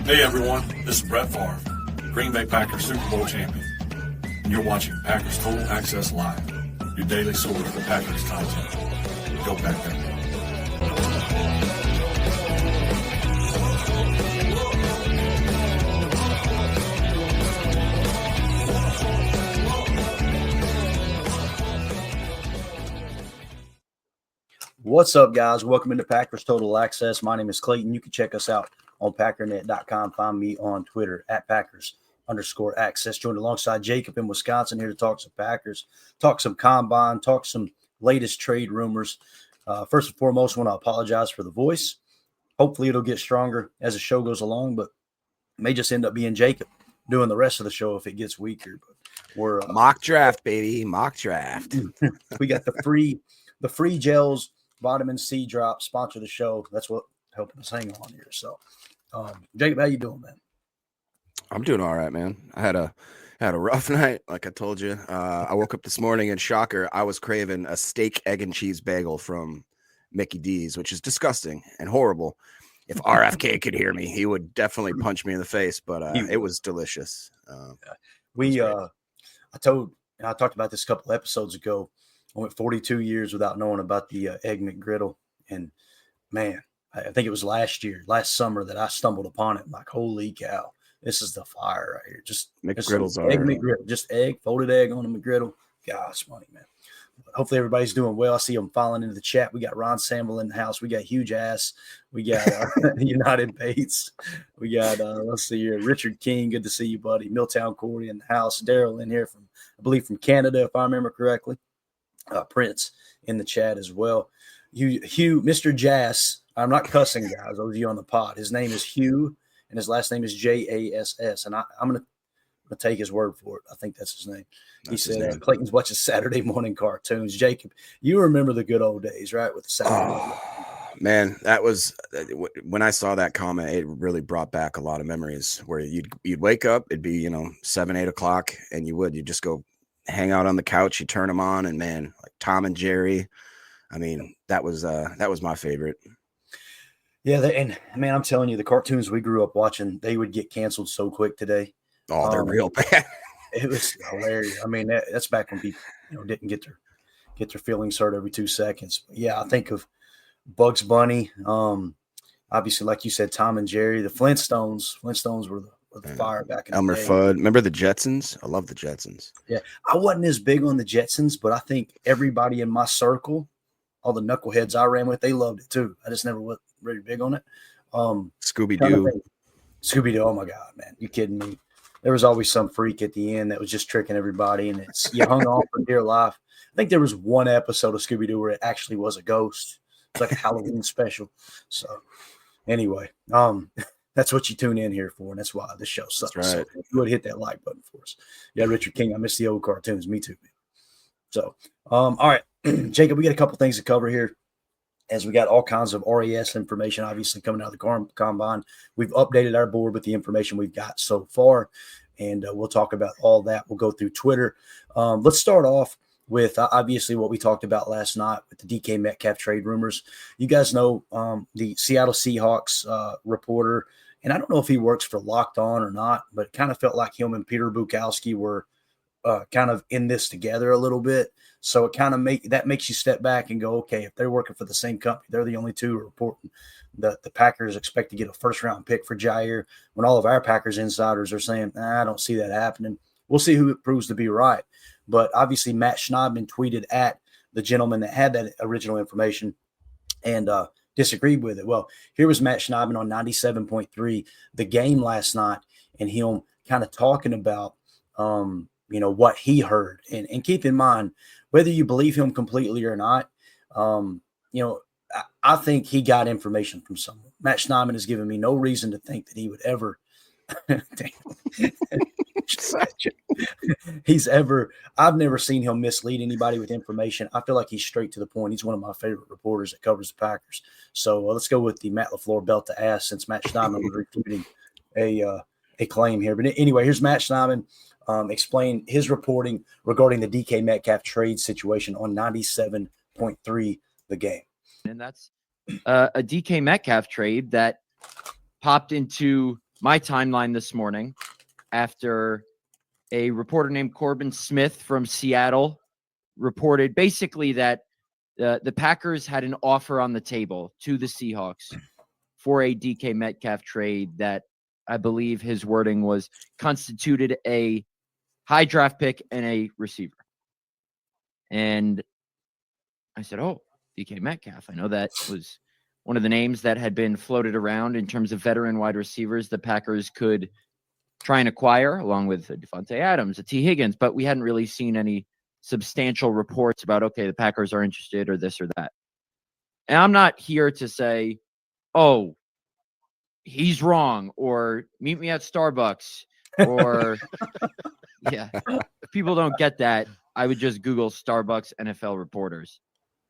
Hey everyone, this is Brett Favre, Green Bay Packers Super Bowl champion, and you're watching Packers Total Access Live, your daily source for Packers content. Go Packers. What's up, guys? Welcome into Packers Total Access. My name is Clayton. You can check us out on packernet.com. Find me on Twitter at Packers_access. Joined alongside Jacob in Wisconsin here to talk some Packers, talk some combine, talk some latest trade rumors. First and foremost, I want to apologize for the voice. Hopefully it'll get stronger as the show goes along, but it may just end up being Jacob doing the rest of the show if it gets weaker. But we're mock draft, baby. Mock draft. We got the free gels, vitamin C drop, sponsor the show. That's what helping us hang on here. So, Jacob, how you doing, man? I'm doing all right, man. I had a rough night, like I told you. I woke up this morning and shocker, I was craving a steak, egg, and cheese bagel from Mickey D's, which is disgusting and horrible. If RFK could hear me, he would definitely punch me in the face. But it was delicious. I talked about this a couple episodes ago. I went 42 years without knowing about the Egg McGriddle. And, man, I think it was last summer that I stumbled upon it. I'm like, holy cow, this is the fire right here. Just McGriddles Egg McGriddle, just egg, folded egg on a McGriddle. Gosh, funny, man. Hopefully everybody's doing well. I see them filing into the chat. We got Ron Samble in the house. We got Huge Ass. We got United Bates. We got, let's see here, Richard King. Good to see you, buddy. Milltown Corey in the house. Daryl in here I believe from Canada, if I remember correctly. Prince in the chat as well. Hugh, Mr. Jass. I'm not cussing, guys. Those of you on the pod. His name is Hugh, and his last name is Jass. And I'm gonna take his word for it. I think that's his name. He said Clayton's watching Saturday morning cartoons. Jacob, you remember the good old days, right? With the Saturday morning. Man, that was when I saw that comment. It really brought back a lot of memories. Where you'd wake up, it'd be 7, 8 o'clock, and you'd just go hang out on the couch, you turn them on, and man, like Tom and Jerry. I mean, that was my favorite. Yeah, and man, I'm telling you, the cartoons we grew up watching, they would get canceled so quick today. Oh, they're real bad. It was hilarious. I mean, that's back when people didn't get their feelings hurt every 2 seconds. But yeah, I think of Bugs Bunny. Obviously, like you said, Tom and Jerry, the Flintstones. Flintstones were the fire back in Elmer the day. Fudd. Remember the Jetsons? I love the Jetsons. Yeah, I wasn't as big on the Jetsons, but I think everybody in my circle, all the knuckleheads I ran with, they loved it too. I just never was very big on it. Scooby-Doo. Scooby-Doo, oh my God, man. You kidding me? There was always some freak at the end that was just tricking everybody, and you hung on for dear life. I think there was one episode of Scooby-Doo where it actually was a ghost. It's like a Halloween special. So anyway, that's what you tune in here for, and that's why this show sucks. That's right. So if you would hit that like button for us. Yeah, Richard King, I miss the old cartoons. Me too, man. So, all right, Jacob, we got a couple things to cover here as we got all kinds of RAS information, obviously, coming out of the combine. We've updated our board with the information we've got so far, and we'll talk about all that. We'll go through Twitter. Let's start off with obviously what we talked about last night with the DK Metcalf trade rumors. You guys know the Seattle Seahawks reporter, and I don't know if he works for Locked On or not, but it kind of felt like him and Peter Bukowski were kind of in this together a little bit. So it kind of makes you step back and go, okay, if they're working for the same company, they're the only two reporting that the Packers expect to get a first-round pick for Jair, when all of our Packers insiders are saying, I don't see that happening. We'll see who it proves to be right. But obviously Matt Schneidman tweeted at the gentleman that had that original information and disagreed with it. Well, here was Matt Schneidman on 97.3, the game last night, and him kind of talking about, what he heard. And keep in mind, whether you believe him completely or not, I think he got information from someone. Matt Schneidman has given me no reason to think that he would ever I've never seen him mislead anybody with information. I feel like he's straight to the point. He's one of my favorite reporters that covers the Packers. So let's go with the Matt LaFleur belt to ass, since Matt Schneidman was refuting a claim here. But anyway, here's Matt Schneidman explain his reporting regarding the DK Metcalf trade situation on 97.3 The Game. And that's a DK Metcalf trade that popped into my timeline this morning after a reporter named Corbin Smith from Seattle reported basically that the Packers had an offer on the table to the Seahawks for a DK Metcalf trade that I believe his wording was constituted a high draft pick and a receiver. And I said, oh, DK Metcalf. I know that was one of the names that had been floated around in terms of veteran wide receivers the Packers could try and acquire, along with Devontae Adams, a T. Higgins, but we hadn't really seen any substantial reports about, okay, the Packers are interested or this or that. And I'm not here to say, oh, he's wrong, or meet me at Starbucks, or yeah. If people don't get that, I would just Google Starbucks NFL reporters.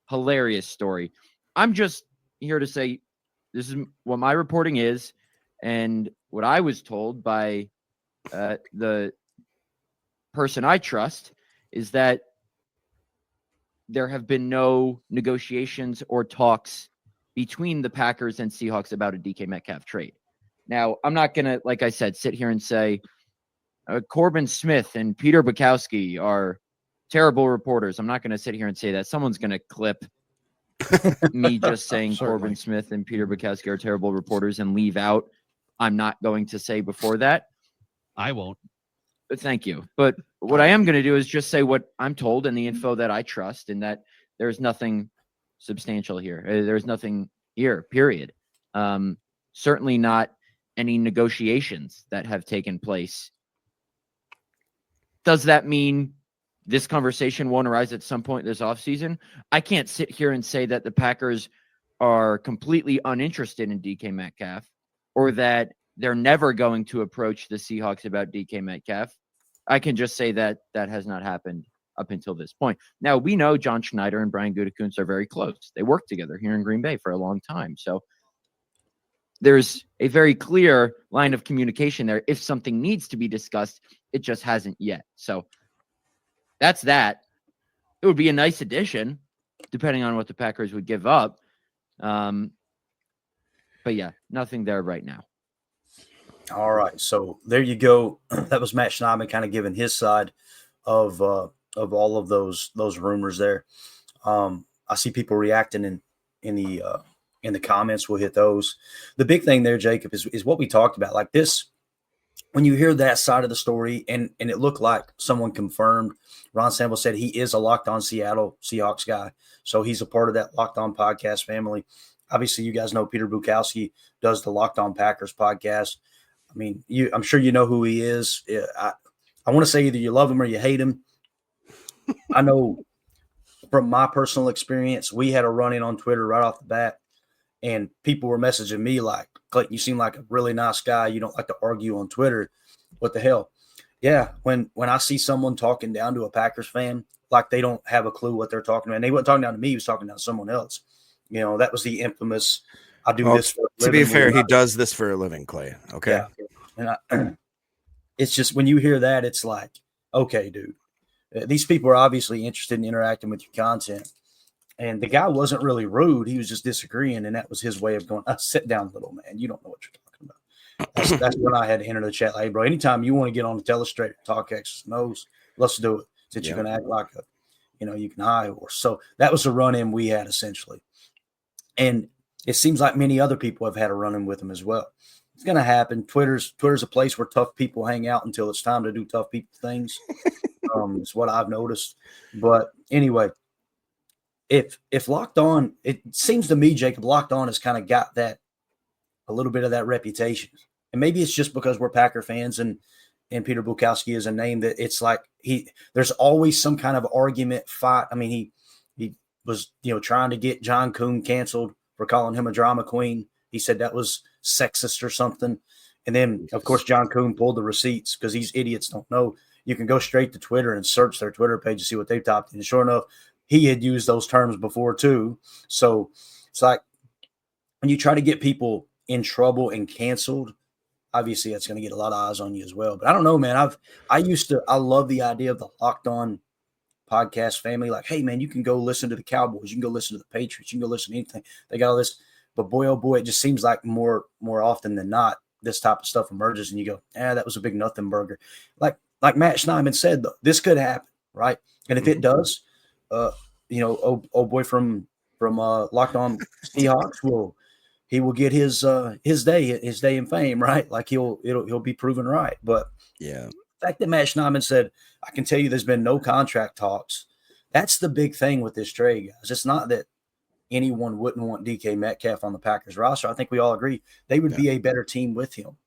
Hilarious story. I'm just here to say this is what my reporting is, and what I was told by the person I trust is that there have been no negotiations or talks between the Packers and Seahawks about a DK Metcalf trade. Now, I'm not going to, like I said, sit here and say Corbin Smith and Peter Bukowski are terrible reporters. I'm not going to sit here and say that. Someone's going to clip me just saying Corbin Smith and Peter Bukowski are terrible reporters and leave out I'm not going to say before that. I won't. Thank you. But what I am going to do is just say what I'm told and the info that I trust, and that there's nothing substantial here. There's nothing here, period. Certainly not any negotiations that have taken place. Does that mean this conversation won't arise at some point this offseason? I can't sit here and say that the Packers are completely uninterested in DK Metcalf, or that they're never going to approach the Seahawks about DK Metcalf. I can just say that that has not happened up until this point. Now, we know John Schneider and Brian Gutekunst are very close. They worked together here in Green Bay for a long time. So there's a very clear line of communication there. If something needs to be discussed, it just hasn't yet. So that's that. It would be a nice addition, depending on what the Packers would give up. But yeah, nothing there right now. All right, so there you go. That was Matt Schneidman kind of giving his side of all of those rumors there. I see people reacting in the comments. We'll hit those. The big thing there, Jacob, is what we talked about. Like this, when you hear that side of the story, and it looked like someone confirmed. Ron Sample said he is a Locked On Seattle Seahawks guy, so he's a part of that Locked On podcast family. Obviously, you guys know Peter Bukowski does the Locked On Packers podcast. I mean, I'm sure you know who he is. I want to say either you love him or you hate him. I know from my personal experience, we had a run-in on Twitter right off the bat, and people were messaging me like, Clayton, you seem like a really nice guy. You don't like to argue on Twitter. What the hell? Yeah, when I see someone talking down to a Packers fan, like they don't have a clue what they're talking about. And they weren't talking down to me. He was talking down to someone else. You know, that was the infamous, I do this for a living. To be fair, he does this for a living, Clay. Okay. Yeah. And it's just when you hear that, it's like, okay, dude, these people are obviously interested in interacting with your content. And the guy wasn't really rude. He was just disagreeing. And that was his way of going, sit down, little man. You don't know what you're talking about. That's when I had to enter the chat. Like, hey, bro, anytime you want to get on the telestrator, talk X's and O's, let's do it. Since you're going to act like you can high horse. So that was a run-in we had essentially. And it seems like many other people have had a run-in with him as well. It's going to happen. Twitter's a place where tough people hang out until it's time to do tough people things. It's what I've noticed. But anyway, if Locked On, it seems to me, Jacob, Locked On has kind of got that, a little bit of that reputation. And maybe it's just because we're Packer fans and Peter Bukowski is a name that it's like there's always some kind of argument, fight. I mean, he was, trying to get John Kuhn canceled for calling him a drama queen. He said that was sexist or something. And then, of course, John Kuhn pulled the receipts because these idiots don't know. You can go straight to Twitter and search their Twitter page to see what they've typed in. And sure enough, he had used those terms before too. So it's like when you try to get people in trouble and canceled, obviously that's going to get a lot of eyes on you as well. But I don't know, man. I love the idea of the Locked On podcast family. Like, hey, man, you can go listen to the Cowboys. You can go listen to the Patriots. You can go listen to anything. They got all this. But boy, oh boy, it just seems like more often than not, this type of stuff emerges and you go, that was a big nothing burger. Like Matt Schneidman said, though, this could happen, right? And if it does, old boy from Locked On Seahawks he will get his day in fame, right? Like he'll be proven right. But yeah, the fact that Matt Schneidman said, I can tell you there's been no contract talks. That's the big thing with this trade, guys. It's not that anyone wouldn't want DK Metcalf on the Packers roster. I think we all agree they would be a better team with him.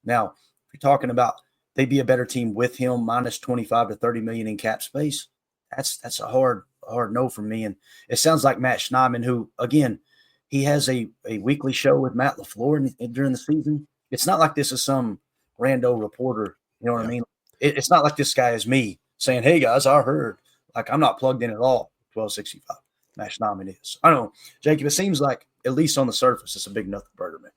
Now, if you're talking about they'd be a better team with him minus 25 to 30 million in cap space, that's a hard no for me. And it sounds like Matt Schneidman, who, again, he has a weekly show with Matt LaFleur during the season. It's not like this is some rando reporter. You know what I mean? It's not like this guy is me saying, hey, guys, I heard. Like, I'm not plugged in at all. 1265. Matt Schneidman is. I don't know, Jacob, it seems like, at least on the surface, it's a big nothing burger, man.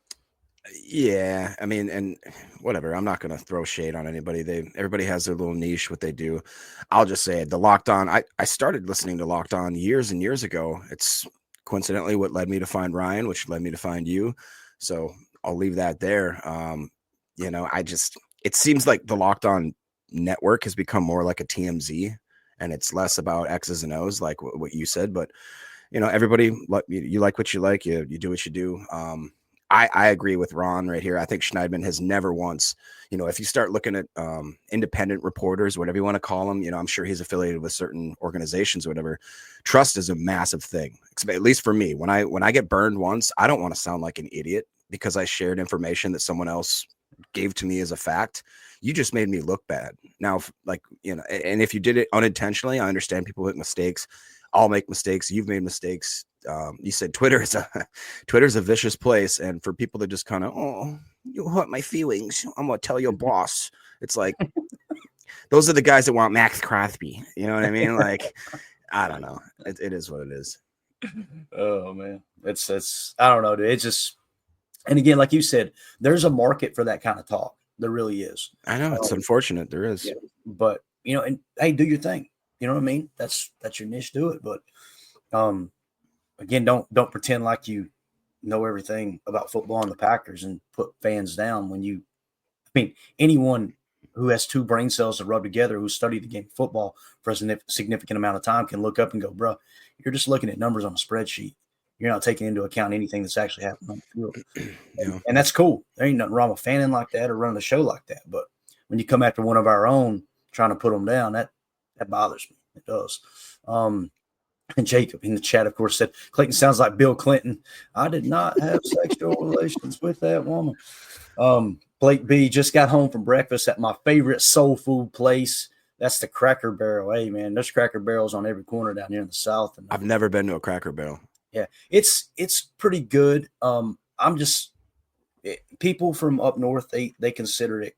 Yeah, I mean, and whatever. I'm not going to throw shade on anybody. Everybody has their little niche, what they do. I'll just say the Locked On. I started listening to Locked On years and years ago. It's coincidentally what led me to find Ryan, which led me to find you. So I'll leave that there. It seems like the Locked On network has become more like a TMZ, and it's less about X's and O's, like what you said. But everybody, you like what you like. You do what you do. I agree with Ron right here. I think Schneidman has never once, if you start looking at independent reporters, whatever you want to call them, I'm sure he's affiliated with certain organizations or whatever. Trust is a massive thing, at least for me. When I get burned once, I don't want to sound like an idiot because I shared information that someone else gave to me as a fact. You just made me look bad. Now, and if you did it unintentionally, I understand people make mistakes. I'll make mistakes. You've made mistakes. You said Twitter's a vicious place, and for people to just kind of, you hurt my feelings, I'm gonna tell your boss. It's like those are the guys that want Max Crosby. You know what I mean? Like, I don't know. It is what it is. Oh man, it's I don't know, dude. It's just, and again, like you said, there's a market for that kind of talk. There really is. I know it's unfortunate. There is, but and hey, do your thing. You know what I mean? That's your niche. Do it, but again, don't pretend like you know everything about football and the Packers and put fans down when anyone who has two brain cells to rub together who studied the game of football for a significant amount of time can look up and go, bro, you're just looking at numbers on a spreadsheet. You're not taking into account anything that's actually happening on the field. And that's cool. There ain't nothing wrong with fanning like that or running a show like that. But when you come after one of our own trying to put them down, that bothers me. It does. And Jacob in the chat, of course, said, Clayton sounds like Bill Clinton. I did not have sexual relations with that woman. Blake B just got home from breakfast at my favorite soul food place. That's the Cracker Barrel. Hey, man, there's Cracker Barrels on every corner down here in the South. And I've never been to a Cracker Barrel. Yeah, it's pretty good. People from up north, they consider it,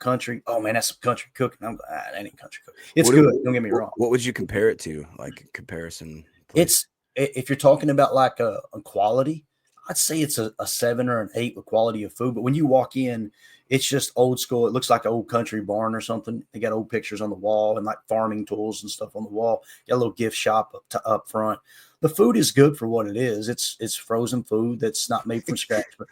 country. Oh man, that's some country cooking. That ain't country cooking. It's good. Don't get me wrong. What would you compare it to? Like a comparison? It's, if you're talking about like a quality, I'd say it's a 7 or an 8 with quality of food. But when you walk in, it's just old school. It looks like an old country barn or something. They got old pictures on the wall and like farming tools and stuff on the wall. Got a little gift shop up front. The food is good for what it is. It's frozen food that's not made from scratch. But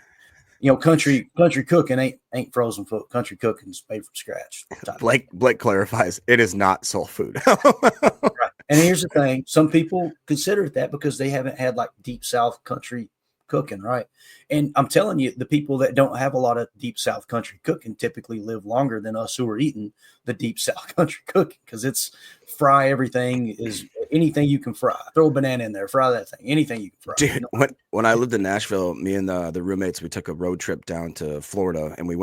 country cooking ain't frozen food. Country cooking's made from scratch. Blake clarifies it is not soul food. Right. And here's the thing: some people consider it that because they haven't had like deep South country cooking, right? And I'm telling you, the people that don't have a lot of deep South country cooking typically live longer than us who are eating the deep South country cooking, because it's fry everything, is anything you can fry. Throw a banana in there, fry that thing, anything you can fry. Dude, when I lived in Nashville, me and the roommates, we took a road trip down to Florida, and we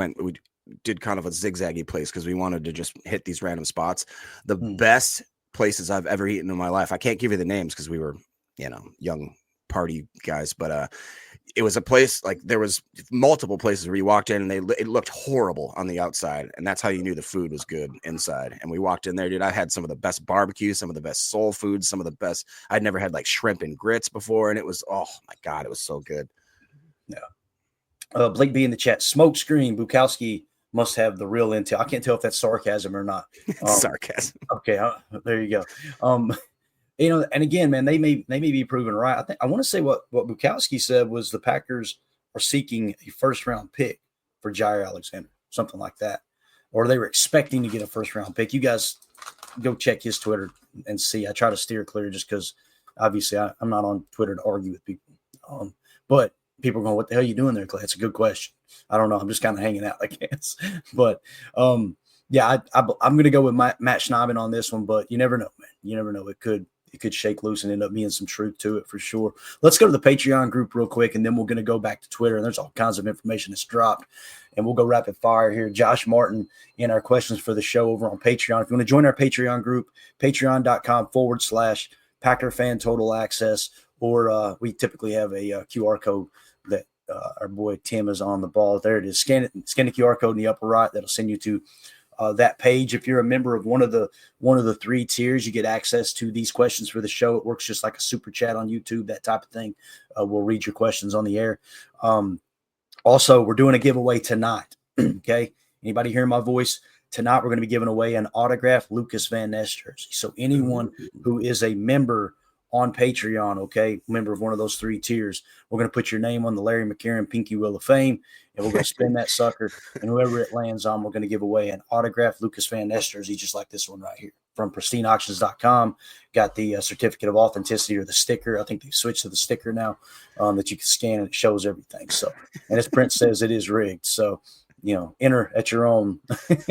did kind of a zigzaggy place because we wanted to just hit these random spots. The best places I've ever eaten in my life. I can't give you the names because we were, young party guys, but it was a place, like there was multiple places where you walked in and it looked horrible on the outside, and that's how you knew the food was good inside. And we walked in there, dude. I had some of the best barbecue, some of the best soul food, some of the best. I'd never had like shrimp and grits before, and it was, oh my god, it was so good. Yeah. Blake B in the chat. Smoke screen. Bukowski must have the real intel. I can't tell if that's sarcasm or not. Sarcasm. Okay, there you go. And again, man, they may be proven right. I want to say what Bukowski said was the Packers are seeking a first round pick for Jair Alexander, something like that. Or they were expecting to get a first-round pick. You guys go check his Twitter and see. I try to steer clear just because, obviously, I'm not on Twitter to argue with people. But people are going, what the hell are you doing there, Clay? It's a good question. I don't know. I'm just kind of hanging out, I guess. But, yeah, I'm going to go with Matt Schneiden on this one, but you never know, man. You never know. It could shake loose and end up being some truth to it for sure. Let's go to the Patreon group real quick, and then we're going to go back to Twitter. And there's all kinds of information that's dropped, and we'll go rapid fire here. Josh Martin in our questions for the show over on Patreon. If you want to join our Patreon group, patreon.com/Packer Fan Total Access, or we typically have a QR code that our boy Tim is on the ball. There it is. Scan the QR code in the upper right. That'll send you to that page. If you're a member of one of the 3 tiers, you get access to these questions for the show. It works just like a super chat on YouTube, that type of thing. We'll read your questions on the air. Also, we're doing a giveaway tonight. Okay. Anybody hearing my voice? Tonight, we're going to be giving away an autographed Lucas Van Ness jersey. So anyone who is a member on Patreon, okay, member of one of those 3 tiers, we're going to put your name on the Larry McCarron Pinky Wheel of Fame, and we're going to spin that sucker, and whoever it lands on, we're going to give away an autographed Lucas Van Ness jersey, just like this one right here from pristineauctions.com. Got the certificate of authenticity, or the sticker. I think they've switched to the sticker now that you can scan, and it shows everything. So, and as Prince says, it is rigged. So, enter at your own, I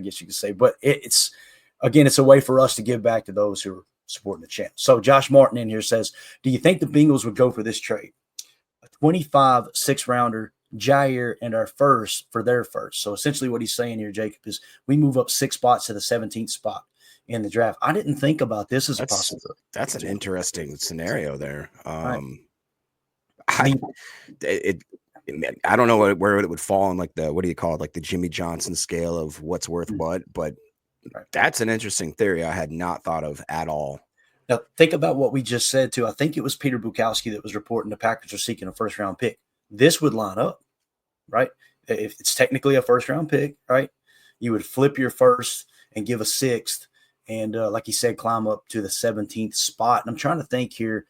guess you could say. But it's a way for us to give back to those who are supporting the channel. So Josh Martin in here says, do you think the Bengals would go for this trade? A 25 6-rounder, Jair, and our first for their first. So essentially what he's saying here, Jacob, is we move up 6 spots to the 17th spot in the draft. I didn't think about this as a possibility. That's an interesting scenario there. Right. I don't know where it would fall on, like the, what do you call it? Like the Jimmy Johnson scale of what's worth what, but that's an interesting theory I had not thought of at all. Now, think about what we just said, too. I think it was Peter Bukowski that was reporting the Packers are seeking a first-round pick. This would line up, right? If it's technically a first-round pick, right, you would flip your first and give a 6th, and like you said, climb up to the 17th spot. And I'm trying to think here.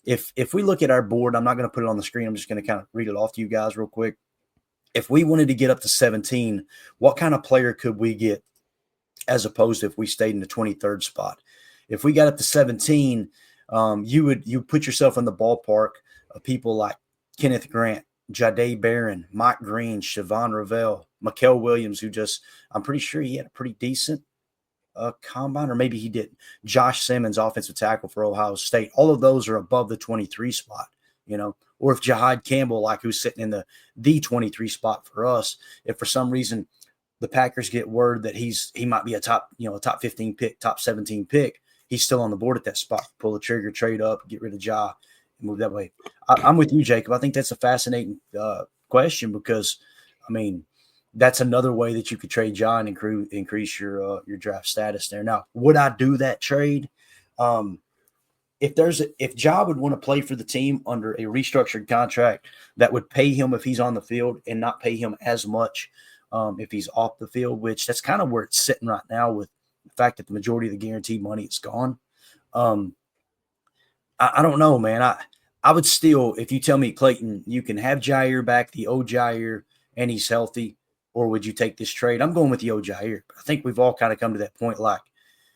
If we look at our board, I'm not going to put it on the screen. I'm just going to kind of read it off to you guys real quick. If we wanted to get up to 17, what kind of player could we get as opposed to if we stayed in the 23rd spot? If we got up to 17, you put yourself in the ballpark of people like Kenneth Grant, Jahdae Barron, Mike Green, Siobhan Ravel, Mikael Williams, who I'm pretty sure he had a pretty decent combine, or maybe he didn't. Josh Simmons, offensive tackle for Ohio State. All of those are above the 23 spot, or if Jahad Campbell, like who's sitting in the 23 spot for us, if for some reason the Packers get word that he might be a top 15 pick, top 17 pick, he's still on the board at that spot. Pull the trigger, trade up, get rid of Ja, and move that way. I'm with you, Jacob. I think that's a fascinating question because, that's another way that you could trade Ja and increase your draft status there. Now, would I do that trade? If Ja would want to play for the team under a restructured contract that would pay him if he's on the field and not pay him as much if he's off the field, which that's kind of where it's sitting right now with the fact that the majority of the guaranteed money is gone. I don't know, man. I would still, if you tell me, Clayton, you can have Jair back, the old Jair, and he's healthy, or would you take this trade? I'm going with the old Jair. I think we've all kind of come to that point, like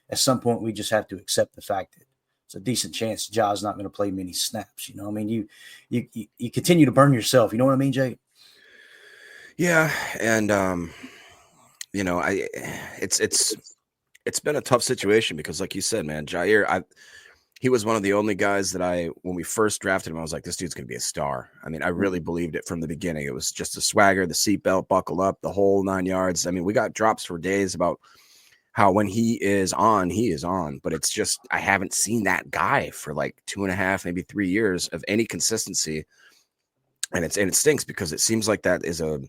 at some point we just have to accept the fact that it's a decent chance Ja's not going to play many snaps. You continue to burn yourself. You know what I mean, Jake? Yeah, and it's been a tough situation because, like you said, man, Jair, he was one of the only guys that when we first drafted him, I was like, this dude's going to be a star. I really believed it from the beginning. It was just the swagger, the seatbelt, buckle up, the whole 9 yards. We got drops for days about how when he is on, but it's just, I haven't seen that guy for like 2.5, maybe 3 years of any consistency. And it stinks because it seems like that is a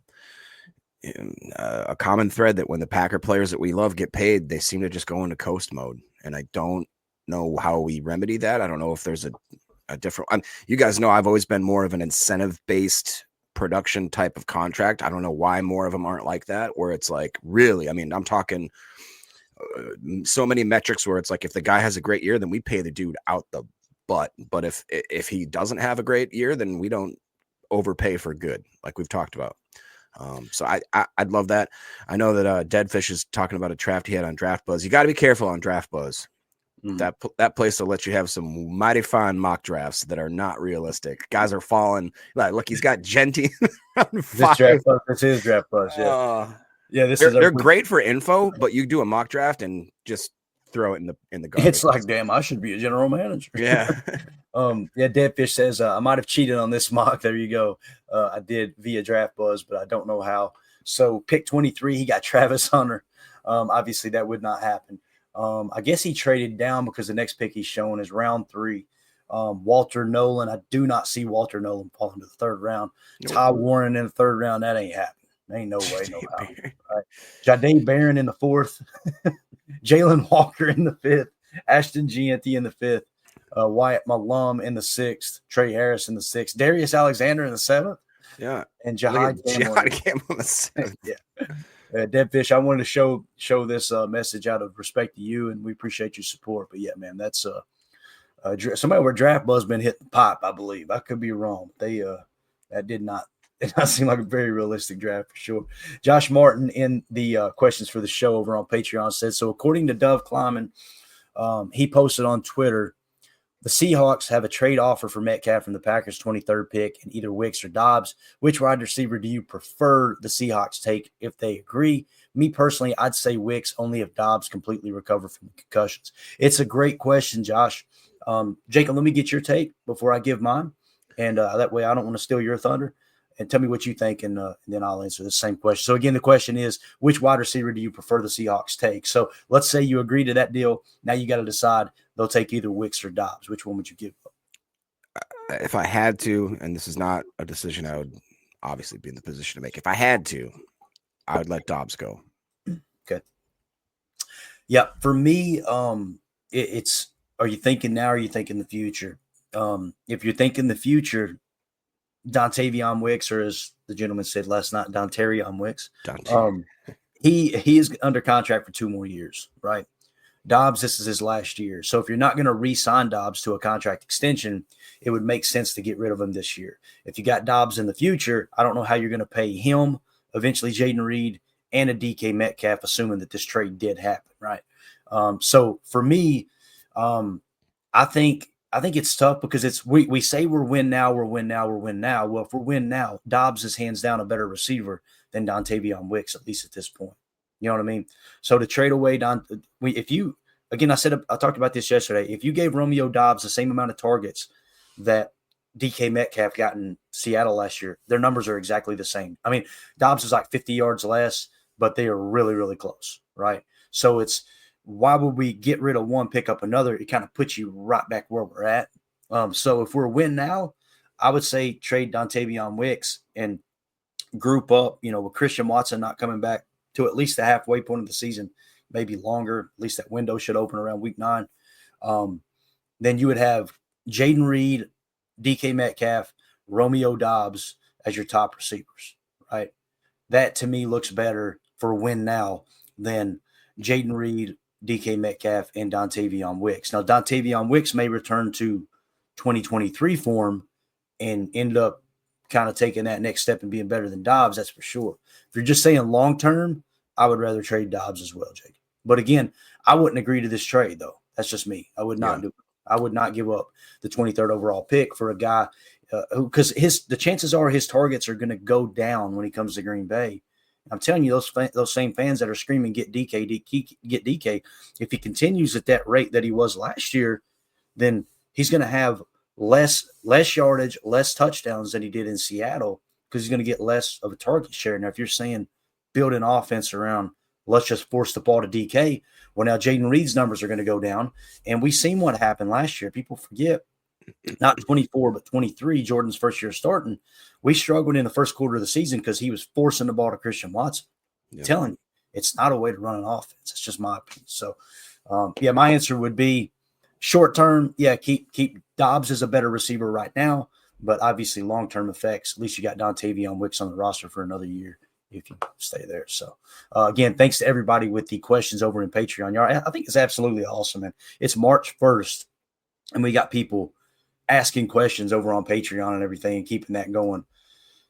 common thread, that when the Packer players that we love get paid, they seem to just go into coast mode. And I don't know how we remedy that. I don't know if there's a different, you guys know I've always been more of an incentive-based production type of contract. I don't know why more of them aren't like that, where it's like, really, I'm talking so many metrics where it's like, if the guy has a great year, then we pay the dude out the butt. But if he doesn't have a great year, then we don't overpay for good, like we've talked about. So I'd love that. I know that Deadfish is talking about a draft he had on Draft Buzz. You got to be careful on Draft Buzz. That place will let you have some mighty fine mock drafts that are not realistic. Guys are falling. Like, look, he's got Genty. This is Draft Buzz. Yeah, they're great for info, but you do a mock draft and just throw it in the garbage. It's like, damn, I should be a general manager. Yeah. Deadfish says I might have cheated on this mock. There you go. I did via Draft Buzz, but I don't know how. So pick 23, he got Travis Hunter. Obviously, that would not happen. I guess he traded down because the next pick he's showing is round 3. Walter Nolan. I do not see Walter Nolan falling to the 3rd round. Nope. Ty Warren in the 3rd round. That ain't happening. Ain't no way, no how. Right. Jahdae Barron in the 4th. Jalen Walker in the 5th. Ashton Gianti in the 5th. Wyatt Malum in the 6th. Trey Harris in the 6th. Darius Alexander in the 7th. Yeah. And Jihad Campbell in the 7th. Yeah. Deadfish, I wanted to show this message out of respect to you, and we appreciate your support. But yeah, man, that's somebody where Draft Buzz been hitting the pipe. I believe I could be wrong. That did not seem like a very realistic draft for sure. Josh Martin in the questions for the show over on Patreon said, so according to Dove Kleiman, he posted on Twitter, the Seahawks have a trade offer for Metcalf from the Packers' 23rd pick in either Wicks or Dobbs. Which wide receiver do you prefer the Seahawks take if they agree? Me personally, I'd say Wicks only if Dobbs completely recover from the concussions. It's a great question, Josh. Jacob, let me get your take before I give mine. And that way I don't want to steal your thunder. And tell me what you think, and then I'll answer the same question. So, again, the question is, which wide receiver do you prefer the Seahawks take? So, let's say you agree to that deal. Now you got to decide they'll take either Wicks or Dobbs. Which one would you give up? If I had to, and this is not a decision I would obviously be in the position to make. If I had to, I would let Dobbs go. Okay. Yeah, for me, it's are you thinking now or are you thinking the future? If you're thinking the future, Dontavion Wicks, or as the gentleman said last night, Dontarion Wicks. He is under contract for 2 more years, right? Dobbs, this is his last year. So if you're not going to re-sign Dobbs to a contract extension, it would make sense to get rid of him this year. If you got Dobbs in the future, I don't know how you're going to pay him, eventually Jaden Reed, and a DK Metcalf, assuming that this trade did happen, right? So for me, I think it's tough because we say we're win now. Well, if we're win now, Dobbs is hands down a better receiver than Dontavion Wicks, at least at this point. You know what I mean? So to trade away I talked about this yesterday. If you gave Romeo Dobbs the same amount of targets that DK Metcalf got in Seattle last year, their numbers are exactly the same. I mean, Dobbs is like 50 yards less, but they are really, really close, right? So it's, why would we get rid of one, pick up another? It kind of puts you right back where we're at. So if we're win now, I would say trade Dontavion Wicks and group up, with Christian Watson not coming back to at least the halfway point of the season, maybe longer. At least that window should open around week 9. Then you would have Jaden Reed, DK Metcalf, Romeo Dobbs as your top receivers, right? That to me looks better for win now than Jaden Reed, DK Metcalf, and Dontavion Wicks. Now, Dontavion Wicks may return to 2023 form and end up kind of taking that next step and being better than Dobbs, that's for sure. If you're just saying long-term, I would rather trade Dobbs as well, Jake. But again, I wouldn't agree to this trade, though. That's just me. I would not do it. I would not give up the 23rd overall pick for a guy who, because the chances are his targets are going to go down when he comes to Green Bay. I'm telling you, those same fans that are screaming, get DK. If he continues at that rate that he was last year, then he's going to have less yardage, less touchdowns than he did in Seattle because he's going to get less of a target share. Now, if you're saying build an offense around, let's just force the ball to DK, well, now Jaden Reed's numbers are going to go down. And we've seen what happened last year. People forget, not 24, but 23, Jordan's first year starting. We struggled in the first quarter of the season because he was forcing the ball to Christian Watson. I'm telling you, it's not a way to run an offense. It's just my opinion. So, my answer would be short term, keep Dobbs as a better receiver right now, but obviously long-term effects, at least you got Dontavion Wicks on the roster for another year if you stay there. So, again, thanks to everybody with the questions over in Patreon. Y'all, I think it's absolutely awesome, man. It's March 1st, and we got people asking questions over on Patreon and everything and keeping that going.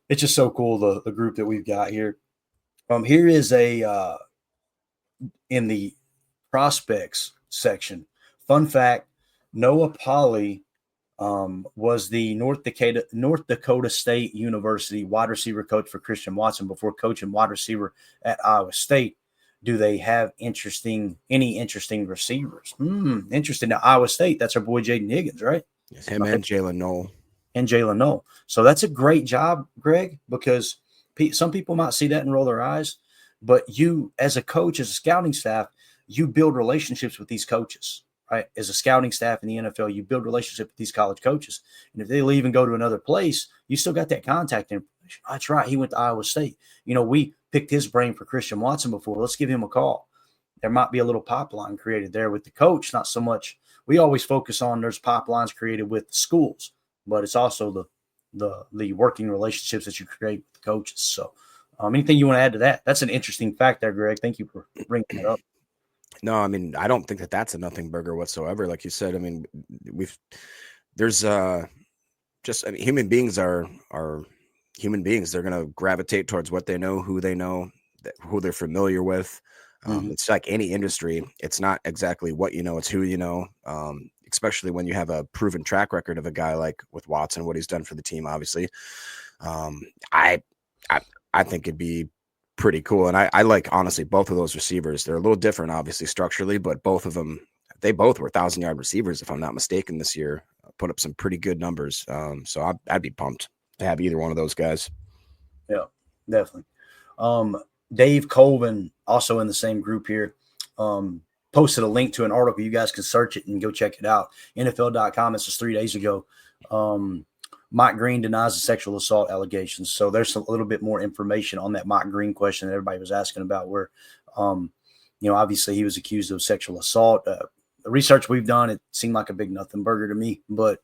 it's just so cool the group that we've got here. Here is a in the prospects section. Fun fact: Noah Polley was the North Dakota State University wide receiver coach for Christian Watson before coaching wide receiver at Iowa State. Do they have any interesting receivers? Interesting. Now, Iowa State, that's our boy Jaden Higgins, right? Yes, him and Jalen Noel. And Jalen Noel. So that's a great job, Greg, because some people might see that and roll their eyes, but you, as a coach, as a scouting staff, you build relationships with these coaches, right? As a scouting staff in the NFL, you build relationships with these college coaches. And if they leave and go to another place, you still got that contact information. That's right. He went to Iowa State. We picked his brain for Christian Watson before. Let's give him a call. There might be a little pipeline created there with the coach, not so much. We always focus on there's pipelines created with the schools, but it's also the working relationships that you create with the coaches. So anything you want to add to that? That's an interesting fact there, Greg. Thank you for bringing that up. No, I mean, I don't think that that's a nothing burger whatsoever. Like you said, I mean, human beings are human beings. They're going to gravitate towards what they know, who they're familiar with. It's like any industry. It's not exactly what you know, it's who you know. Especially when you have a proven track record of a guy like with Watson, what he's done for the team, obviously. I think it'd be pretty cool. And I like, honestly, both of those receivers. They're a little different, obviously, structurally, but both of them, they both were 1,000-yard receivers, if I'm not mistaken, this year. Put up some pretty good numbers. So I'd be pumped to have either one of those guys. Yeah, definitely. Dave Colvin, also in the same group here, posted a link to an article. You guys can search it and go check it out. NFL.com. This was 3 days ago. Mike Green denies the sexual assault allegations. So there's a little bit more information on that Mike Green question that everybody was asking about where, obviously he was accused of sexual assault. The research we've done, it seemed like a big nothing burger to me. But,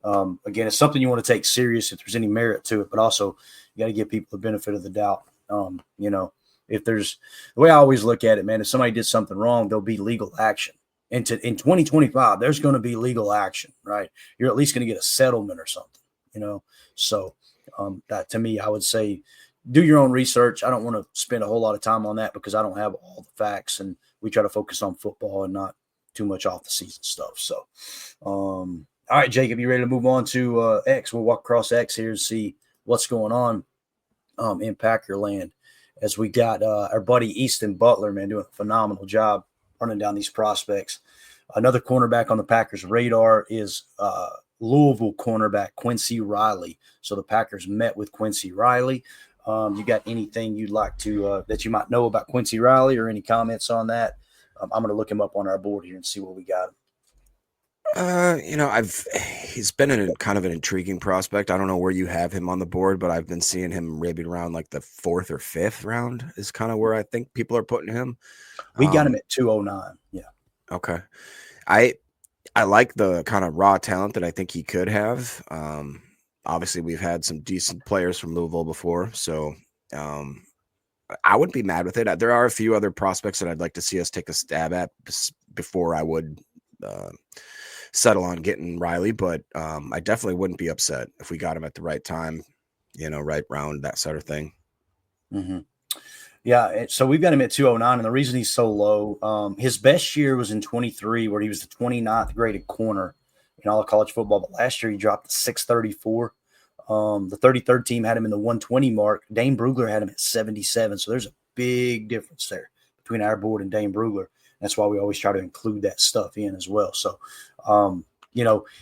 again, it's something you want to take serious if there's any merit to it. But also you got to give people the benefit of the doubt. If there's the way I always look at it, man, if somebody did something wrong, there'll be legal action. And in 2025, there's going to be legal action, right? You're at least going to get a settlement or something, So that, to me, I would say do your own research. I don't want to spend a whole lot of time on that because I don't have all the facts, and we try to focus on football and not too much off the season stuff. So, all right, Jacob, you ready to move on to X? We'll walk across X here and see what's going on in Packer land. As we got our buddy Easton Butler, man, doing a phenomenal job running down these prospects. Another cornerback on the Packers' radar is Louisville cornerback Quincy Riley. So the Packers met with Quincy Riley. You got anything you'd like to that you might know about Quincy Riley or any comments on that? I'm going to look him up on our board here and see what we got. He's been in kind of an intriguing prospect. I don't know where you have him on the board, but I've been seeing him maybe around like the 4th or 5th round is kind of where I think people are putting him. We got him at 209. Yeah. Okay. I like the kind of raw talent that I think he could have. Obviously we've had some decent players from Louisville before, so I wouldn't be mad with it. There are a few other prospects that I'd like to see us take a stab at before I would settle on getting Riley, but I definitely wouldn't be upset if we got him at the right time, right round, that sort of thing. Mm-hmm. Yeah, so we've got him at 209, and the reason he's so low, his best year was in 23, where he was the 29th graded corner in all of college football, but last year he dropped to 634. The 33rd team had him in the 120 mark. Dane Brugler had him at 77, so there's a big difference there between our board and Dane Brugler. That's why we always try to include that stuff in as well. So,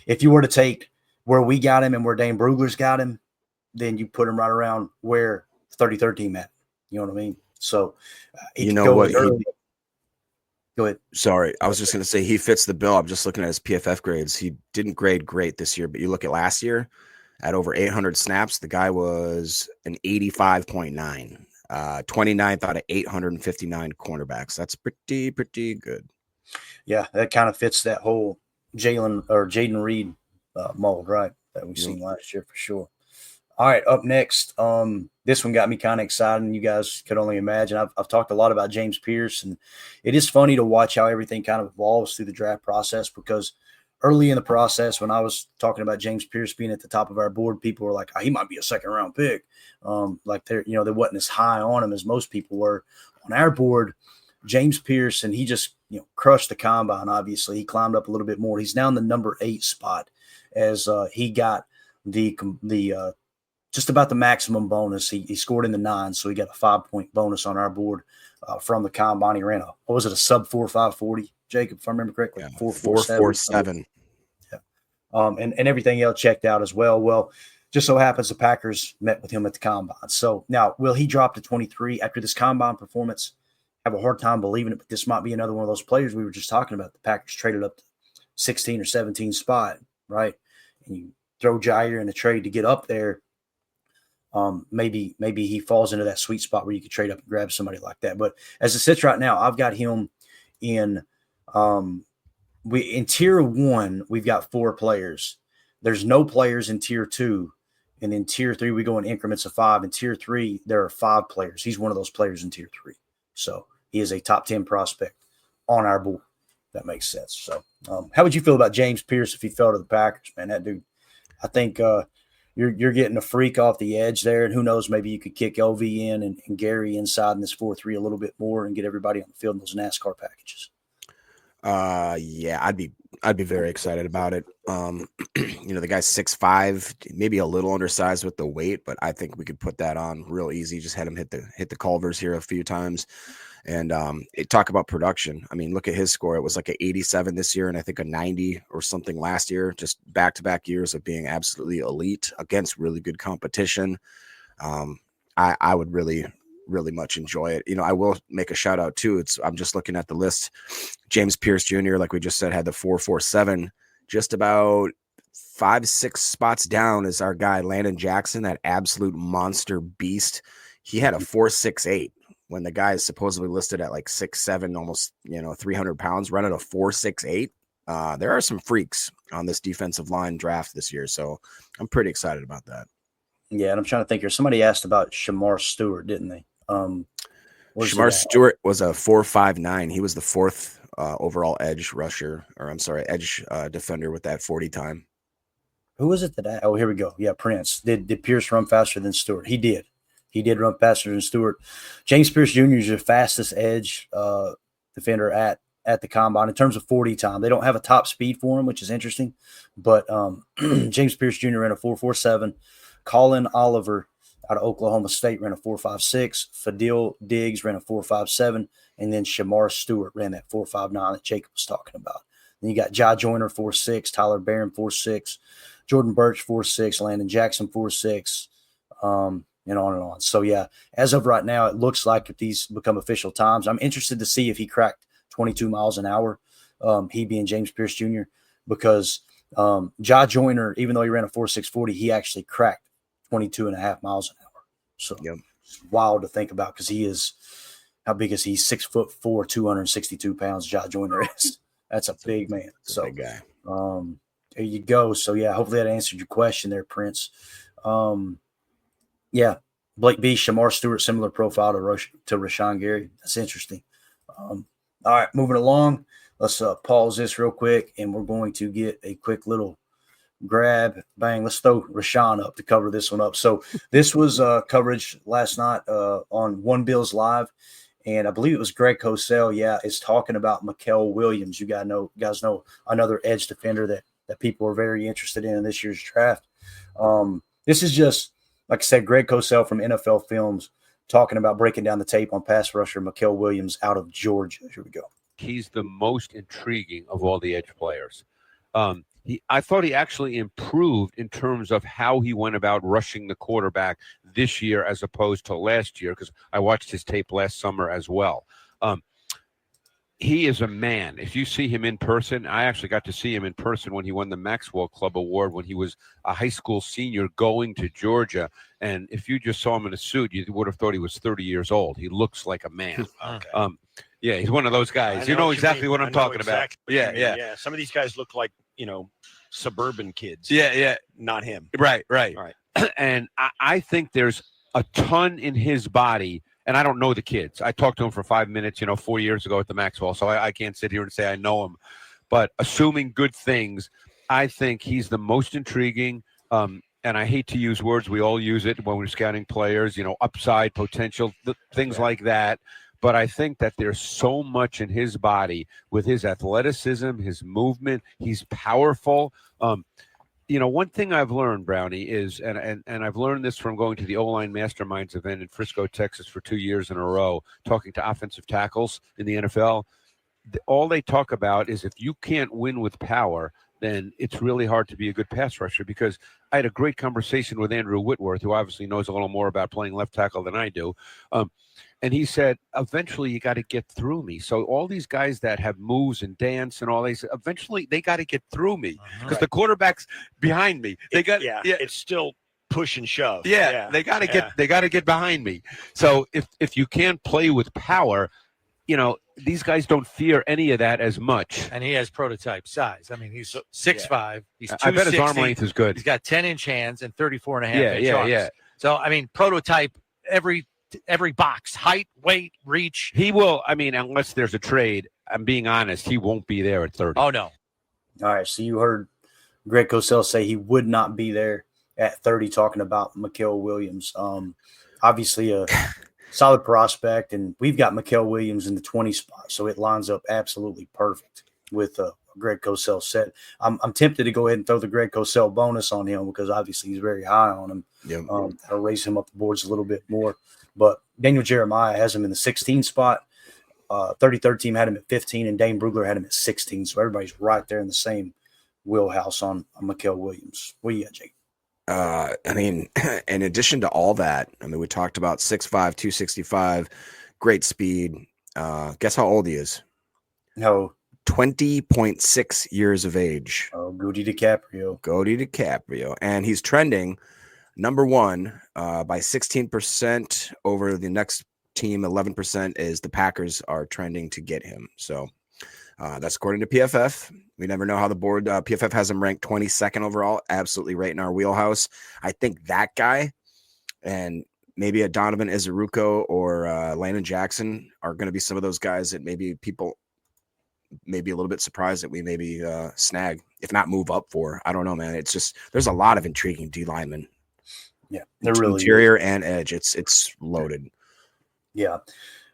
if you were to take where we got him and where Dane Brugler's got him, then you put him right around where the 33rd team at. You know what I mean? So, go ahead. Sorry, I was just going to say he fits the bill. I'm just looking at his PFF grades. He didn't grade great this year, but you look at last year at over 800 snaps, the guy was an 85.9. 29th out of 859 cornerbacks. That's pretty good. Yeah, that kind of fits that whole Jaden Reed mold, right? That we've seen last year for sure. All right, up next, this one got me kind of excited, and you guys could only imagine. I've talked a lot about James Pierce, and it is funny to watch how everything kind of evolves through the draft process because early in the process, when I was talking about James Pierce being at the top of our board, people were like, oh, he might be a second round pick. Like they wasn't as high on him as most people were on our board. James Pierce, and he just crushed the combine. Obviously, he climbed up a little bit more. He's now in the number 8 spot as he got the just about the maximum bonus. He scored in the 9, so he got a 5-point bonus on our board from the combine. He ran a sub 4.540, Jacob, if I remember correctly, 4.47. Yeah, and everything else checked out as well. Well, just so happens the Packers met with him at the combine. So now, will he drop to 23 after this combine performance? Have a hard time believing it, but this might be another one of those players we were just talking about. The Packers traded up to 16 or 17 spot, right? And you throw Jair in a trade to get up there. Maybe he falls into that sweet spot where you could trade up and grab somebody like that. But as it sits right now, I've got him in in tier 1, we've got 4 players. There's no players in tier 2. And in tier 3, we go in increments of 5. In tier 3, there are 5 players. He's one of those players in tier 3. So he is a top 10 prospect on our board. That makes sense. So how would you feel about James Pierce if he fell to the Packers, man? That dude, I think you're getting a freak off the edge there. And who knows, maybe you could kick LV in and Gary inside in this 4-3 a little bit more and get everybody on the field in those NASCAR packages. Yeah, I'd be very excited about it. The guy's 6'5", maybe a little undersized with the weight, but I think we could put that on real easy. Just had him hit the Culvers here a few times. And talk about production. I mean, look at his score. It was like an 87 this year and I think a 90 or something last year, just back-to-back years of being absolutely elite against really good competition. I would really much enjoy it. I will make a shout out too. I'm just looking at the list. James Pierce Jr., like we just said, had the 4.47. Just about 5-6 spots down is our guy Landon Jackson, that absolute monster beast. He had a 4.68 when the guy is supposedly listed at like 6'7", almost 300 pounds, running a 4.68. There are some freaks on this defensive line draft this year, so I'm pretty excited about that. Yeah, and I'm trying to think here. Somebody asked about Shamar Stewart, didn't they? Shamar Stewart was a 4.59. He was the 4th overall edge rusher, or I'm sorry, edge defender with that 40 time. Who was it that? Oh, here we go. Yeah, Prince. Did Pierce run faster than Stewart? He did. He did run faster than Stewart. James Pierce Jr. is the fastest edge defender at the combine in terms of 40 time. They don't have a top speed for him, which is interesting. But James Pierce Jr. ran a 4.47. Colin Oliver out of Oklahoma State ran a 4.56. Fadil Diggs ran a 4.57. And then Shamar Stewart ran that 4.59 that Jacob was talking about. Then you got Jai Joyner 4.6, Tyler Barron 4.6, Jordan Birch 4.6, Landon Jackson 4.6, and on and on. So, yeah, as of right now, it looks like if these become official times, I'm interested to see if he cracked 22 miles an hour, he being James Pierce Jr., because Jai Joyner, even though he ran a 4.640, he actually cracked 22.5 miles an hour. So It's wild to think about because he is – how big is he? 6'4", 262 pounds, Jai Joyner is. That's a big man. So, big guy. There you go. So, yeah, hopefully that answered your question there, Prince. Yeah, Blake B, Shamar Stewart, similar profile to Rashawn Gary. That's interesting. All right, moving along. Let's pause this real quick, and we're going to get a quick little grab. Bang, let's throw Rashawn up to cover this one up. So this was coverage last night on One Bills Live, and I believe it was Greg Cosell, is talking about Metcalf Williams. You guys know another edge defender that people are very interested in this year's draft. This is just, like I said, Greg Cosell from NFL Films talking about breaking down the tape on pass rusher Metcalf Williams out of Georgia. Here we go. He's the most intriguing of all the edge players. I thought he actually improved in terms of how he went about rushing the quarterback this year as opposed to last year, because I watched his tape last summer as well. He is a man. If you see him in person, I actually got to see him in person when he won the Maxwell Club Award when he was a high school senior going to Georgia. And if you just saw him in a suit, you would have thought he was 30 years old. He looks like a man. Okay. Yeah, he's one of those guys. You know exactly what I'm talking about. Yeah. Some of these guys look like, suburban kids. Yeah. Not him. Right. Right. And I think there's a ton in his body. And I don't know the kids. I talked to him for 5 minutes, 4 years ago at the Maxwell. So I can't sit here and say I know him. But assuming good things, I think he's the most intriguing. And I hate to use words. We all use it when we're scouting players, upside potential, things like that. But I think that there's so much in his body with his athleticism, his movement. He's powerful. One thing I've learned, Brownie, is, and I've learned this from going to the O-line Masterminds event in Frisco, Texas for 2 years in a row, talking to offensive tackles in the NFL. All they talk about is if you can't win with power, then it's really hard to be a good pass rusher. Because I had a great conversation with Andrew Whitworth, who obviously knows a little more about playing left tackle than I do. And he said, eventually you got to get through me. So all these guys that have moves and dance and all these, eventually they got to get through me because the quarterback's behind me. It's still push and shove. They got to get behind me. So if you can't play with power, these guys don't fear any of that as much. And he has prototype size. I mean, he's 6'5". He's 260. I bet his arm length is good. He's got 10-inch hands and 34.5-inch arms. Yeah. So, I mean, prototype every box, height, weight, reach. He will, unless there's a trade, I'm being honest, he won't be there at 30. Oh, no. All right, so you heard Greg Cosell say he would not be there at 30, talking about Metcalf Williams. Obviously a solid prospect, and we've got Metcalf Williams in the 20 spot, so it lines up absolutely perfect with Greg Cosell said. I'm tempted to go ahead and throw the Greg Cosell bonus on him because obviously he's very high on him. Yep. That'll raise him up the boards a little bit more. But Daniel Jeremiah has him in the 16 spot. 33rd team had him at 15, and Dane Brugler had him at 16. So everybody's right there in the same wheelhouse on Metcalf Williams. What do you got, Jake? In addition to all that, we talked about 6'5", 265, great speed. Guess how old he is? No. 20.6 years of age. Oh, Goody DiCaprio. And he's trending number one by 16% over the next team. 11% is the Packers are trending to get him. So that's according to PFF. We never know how the board, PFF has him ranked 22nd overall, absolutely right in our wheelhouse. I think that guy and maybe a Donovan Izzuruko or Landon Jackson are going to be some of those guys that maybe people may be a little bit surprised that we maybe snag, if not move up for. I don't know, man. It's just, there's a lot of intriguing D linemen. Yeah, they're really interior and edge. It's loaded. Yeah.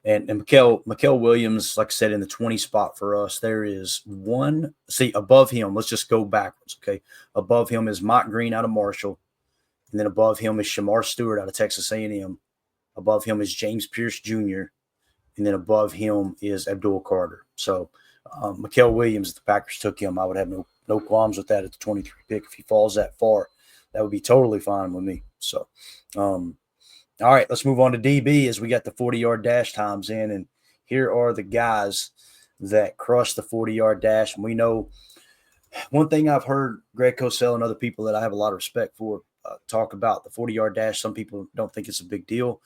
And Metcalf Williams, like I said, in the 20 spot for us, there is one. See, above him, let's just go backwards, okay? Above him is Mike Green out of Marshall. And then above him is Shamar Stewart out of Texas A&M. Above him is James Pierce Jr. And then above him is Abdul Carter. So Metcalf Williams, the Packers took him. I would have no qualms with that at the 23 pick. If he falls that far, that would be totally fine with me. So, all right, let's move on to DB as we got the 40-yard dash times in. And here are the guys that crushed the 40-yard dash. And we know one thing I've heard Greg Cosell and other people that I have a lot of respect for talk about the 40-yard dash. Some people don't think it's a big deal.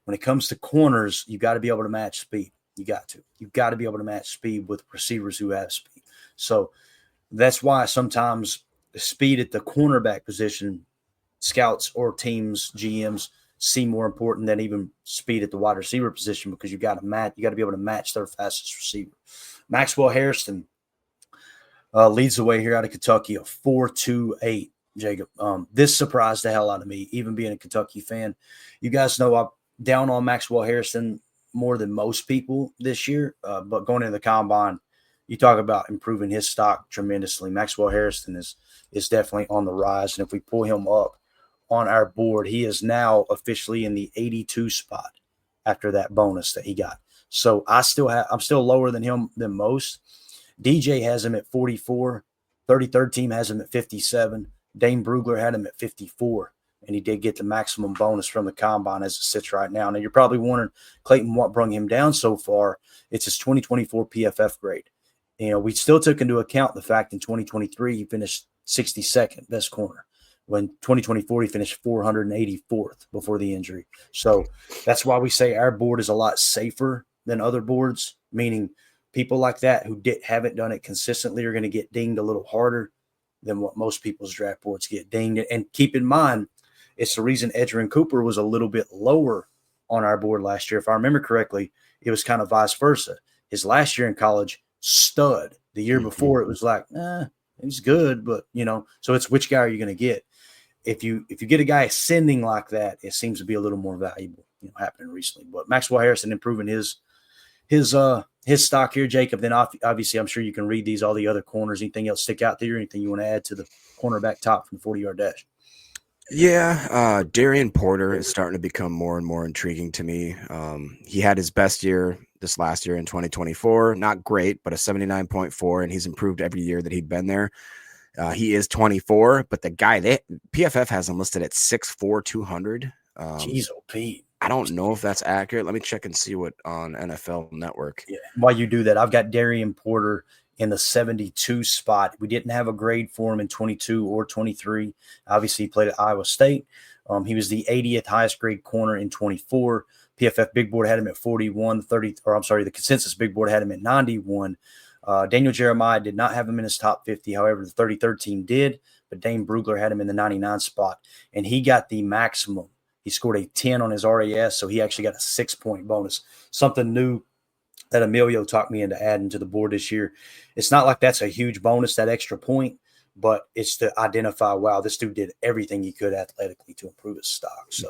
When it comes to corners, you got to be able to match speed. You got to. You've got to be able to match speed with receivers who have speed. So that's why sometimes the speed at the cornerback position, scouts or teams, GMs, seem more important than even speed at the wide receiver position because you got to be able to match their fastest receiver. Maxwell Harrison leads the way here out of Kentucky, a 4.28. Jacob, this surprised the hell out of me, even being a Kentucky fan. You guys know I'm down on Maxwell Harrison more than most people this year, but going into the combine, you talk about improving his stock tremendously. Maxwell Harrison is definitely on the rise, and if we pull him up on our board, he is now officially in the 82 spot after that bonus that he got. So I'm still lower than him than most. DJ has him at 44. 33rd team has him at 57. Dane Brugler had him at 54, and he did get the maximum bonus from the combine as it sits right now. Now, you're probably wondering, Clayton, what brung him down so far? It's his 2024 PFF grade. We still took into account the fact in 2023 he finished 62nd best corner. When 2024, he finished 484th before the injury. So that's why we say our board is a lot safer than other boards, meaning people like that who haven't done it consistently are going to get dinged a little harder than what most people's draft boards get dinged. And keep in mind, it's the reason Edgerrin Cooper was a little bit lower on our board last year. If I remember correctly, it was kind of vice versa. His last year in college, stud. The year before, it was like, he's good, but so it's which guy are you going to get? If you get a guy ascending like that, it seems to be a little more valuable, happening recently. But Maxwell Harrison improving his stock here, Jacob. Then obviously, I'm sure you can read these, all the other corners. Anything else stick out there? Anything you want to add to the cornerback top from the 40-yard dash? Yeah, Darian Porter is starting to become more and more intriguing to me. He had his best year this last year in 2024. Not great, but a 79.4, and he's improved every year that he'd been there. He is 24, but the guy that PFF has him listed at 6'4", 200. Jeez, Pete. I don't know if that's accurate. Let me check and see what on NFL Network. Yeah. While you do that, I've got Darian Porter in the 72 spot. We didn't have a grade for him in 22 or 23. Obviously, he played at Iowa State. He was the 80th highest grade corner in 24. PFF Big Board had him at 41. The consensus Big Board had him at 91. Daniel Jeremiah did not have him in his top 50. However, the 33rd team did, but Dane Brugler had him in the 99 spot, and he got the maximum. He scored a 10 on his RAS, so he actually got a 6-point bonus. Something new that Emilio talked me into adding to the board this year. It's not like that's a huge bonus, that extra point, but it's to identify, wow, this dude did everything he could athletically to improve his stock. So,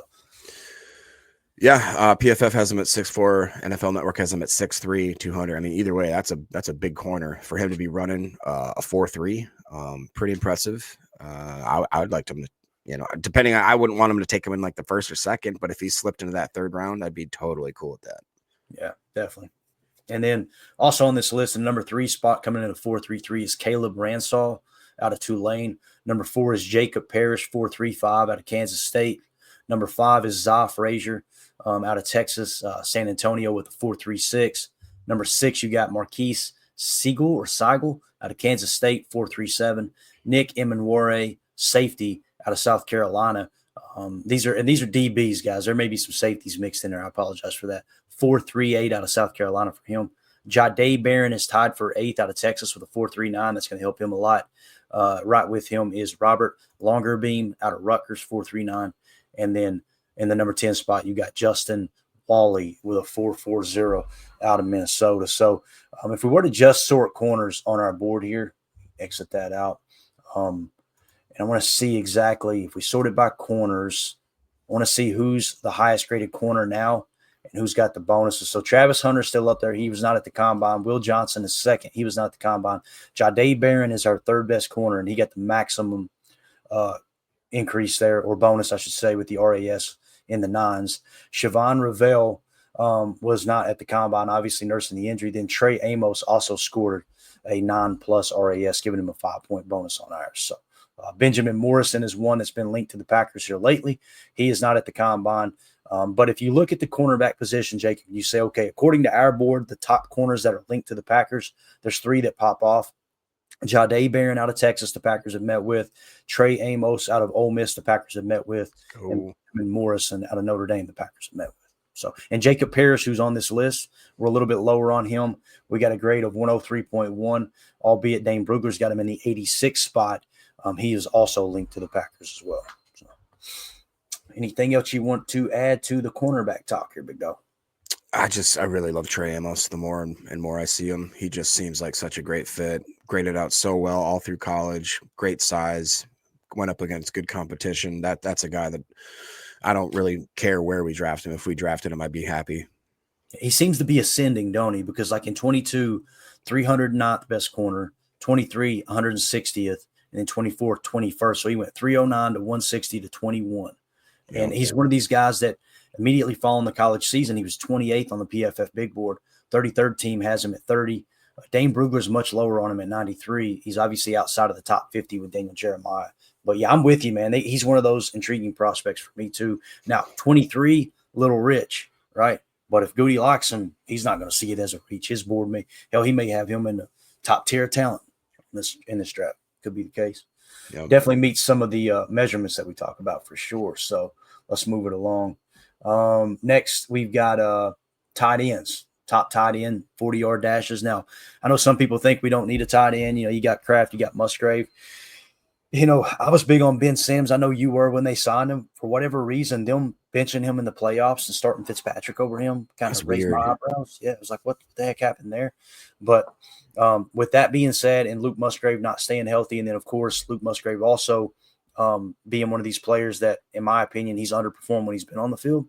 yeah, PFF has him at 6'4". NFL Network has him at 6'3", 200. I mean, either way, that's a big corner for him to be running a 4.3. Pretty impressive. I would like him to, depending on, I wouldn't want him to take him in like the first or second, but if he slipped into that third round, I'd be totally cool with that. Yeah, definitely. And then also on this list, the number 3 spot coming in at 4.33 is Caleb Ransall out of Tulane. Number 4 is Jacob Parrish, 4.35 out of Kansas State. Number 5 is Zah Frazier out of Texas, San Antonio with a 4.36. Number 6, you got Marquise Siegel out of Kansas State, 4.37. Nick Emenware, safety out of South Carolina. These are DBs, guys. There may be some safeties mixed in there. I apologize for that. 4.38 out of South Carolina for him. Jahdae Barron is tied for 8th out of Texas with a 4.39. That's going to help him a lot. Right with him is Robert Longerbeam out of Rutgers, 4.39. And then in the number 10 spot, you got Justin Wally with a 4.40 out of Minnesota. So if we were to just sort corners on our board here, exit that out. And I want to see exactly, if we sort it by corners, I want to see who's the highest graded corner now and who's got the bonuses. So Travis Hunter's still up there. He was not at the combine. Will Johnson is second. He was not at the combine. Jahdae Barron is our third best corner, and he got the maximum increase there, or bonus, I should say, with the RAS in the 9s. Siobhan Ravel was not at the combine, obviously nursing the injury. Then Trey Amos also scored a 9+ RAS, giving him a 5-point bonus on ours. So Benjamin Morrison is one that's been linked to the Packers here lately. He is not at the combine. But if you look at the cornerback position, Jacob, you say, okay, according to our board, the top corners that are linked to the Packers, there's 3 that pop off. Jahdae Barron out of Texas, the Packers have met with. Trey Amos out of Ole Miss, the Packers have met with. And Morrison out of Notre Dame, the Packers have met with. So, and Jacob Parrish, who's on this list, we're a little bit lower on him. We got a grade of 103.1, albeit Dane Brugler's got him in the 86th spot. He is also linked to the Packers as well. So, anything else you want to add to the cornerback talk here, Big Dog? I really love Trey Amos. The more and more I see him, he just seems like such a great fit. Graded out so well all through college. Great size. Went up against good competition. That's a guy that I don't really care where we draft him. If we drafted him, I'd be happy. He seems to be ascending, don't he? Because like in 22, 309th best corner, 23, 160th, and then 24, 21st. So he went 309 to 160 to 21. And he's one of these guys that immediately following the college season, he was 28th on the PFF Big Board. 33rd team has him at 30. Dane Brugler's much lower on him at 93. He's obviously outside of the top 50 with Daniel Jeremiah. But, yeah, I'm with you, man. He's one of those intriguing prospects for me too. Now, 23, little rich, right? But if Goody likes him, he's not going to see it as a reach. His board he may have him in the top tier of talent in this draft. Could be the case. Yep. Definitely meets some of the measurements that we talk about for sure. So let's move it along. Next, we've got tight ends. Top tight end, 40-yard dashes. Now, I know some people think we don't need a tight end. You got Kraft, you got Musgrave. I was big on Ben Sims. I know you were when they signed him. For whatever reason, them benching him in the playoffs and starting Fitzpatrick over him kind That's of raised my weird. eyebrows. Yeah, it was like, what the heck happened there? But with that being said, and Luke Musgrave not staying healthy, and then, of course, Luke Musgrave also being one of these players that, in my opinion, he's underperformed when he's been on the field,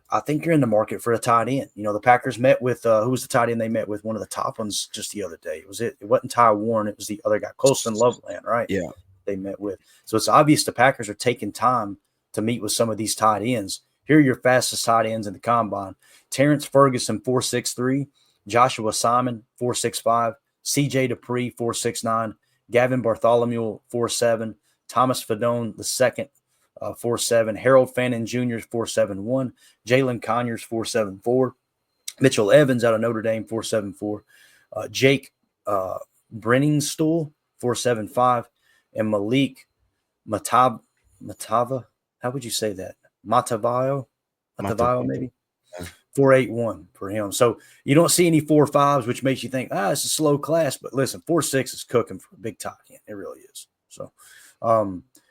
I think you're in the market for a tight end. You know, the Packers met with who was the tight end they met with? One of the top ones just the other day. It wasn't Ty Warren. It was the other guy, Colston Loveland, right? Yeah. They met with. So it's obvious the Packers are taking time to meet with some of these tight ends. Here are your fastest tight ends in the combine. Terrence Ferguson, 4.63. Joshua Simon, 4.65. CJ Dupree, 4.69. Gavin Bartholomew, 4.7. Thomas Fadone, the second, 4.7. Harold Fannin Jr., 4.71. Jalen Conyers, 4.74. Mitchell Evans out of Notre Dame, 4.74. Jake Brenningstool, 4.75. And Malik Matava, how would you say that? Matavayo maybe? 4.81 for him. So you don't see any 4.5s, which makes you think, it's a slow class. But listen, 4.6 is cooking for a big tight end. It really is. So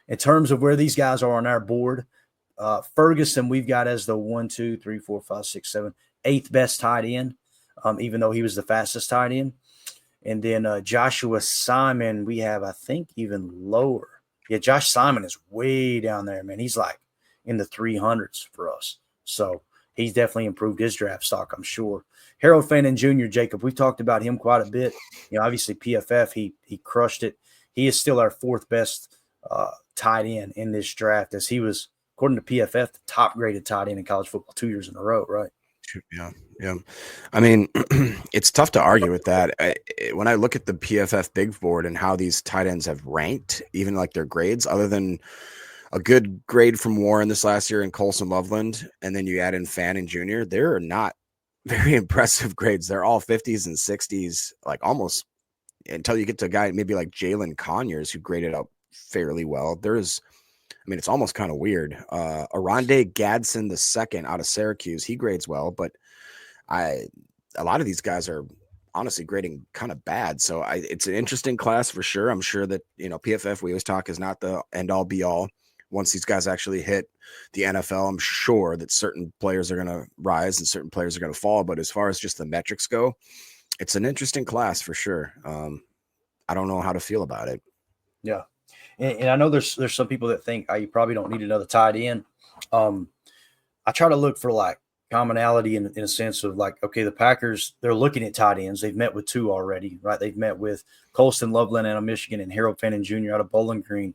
in terms of where these guys are on our board, Ferguson we've got as the 1, 2, 3, 4, 5, 6, 7, 8th best tight end, even though he was the fastest tight end. And then Joshua Simon, we have, I think, even lower. Yeah, Josh Simon is way down there, man. He's like in the 300s for us. So he's definitely improved his draft stock, I'm sure. Harold Fannin Jr., Jacob, we've talked about him quite a bit. You know, obviously PFF, he crushed it. He is still our 4th best tight end in this draft, as he was, according to PFF, the top graded tight end in college football 2 years in a row, right? Yeah. I mean, it's tough to argue with that. When I look at the PFF big board and how these tight ends have ranked, even like their grades, other than a good grade from Warren this last year and Colson Loveland, and then you add in Fannin Jr., they're not very impressive grades. They're all 50s and 60s, like almost until you get to a guy maybe like Jalen Conyers, who graded out fairly well. It's almost kind of weird. Aronde Gadsden II out of Syracuse, he grades well, but a lot of these guys are honestly grading kind of bad. So it's an interesting class for sure. I'm sure that, PFF, we always talk, is not the end all be all. Once these guys actually hit the NFL, I'm sure that certain players are going to rise and certain players are going to fall. But as far as just the metrics go, it's an interesting class for sure. I don't know how to feel about it. Yeah. And I know there's some people that think you probably don't need another tight end. I try to look for like commonality in a sense of like, okay, the Packers, they're looking at tight ends. They've met with 2 already, right? They've met with Colston Loveland out of Michigan and Harold Fannin Jr. out of Bowling Green.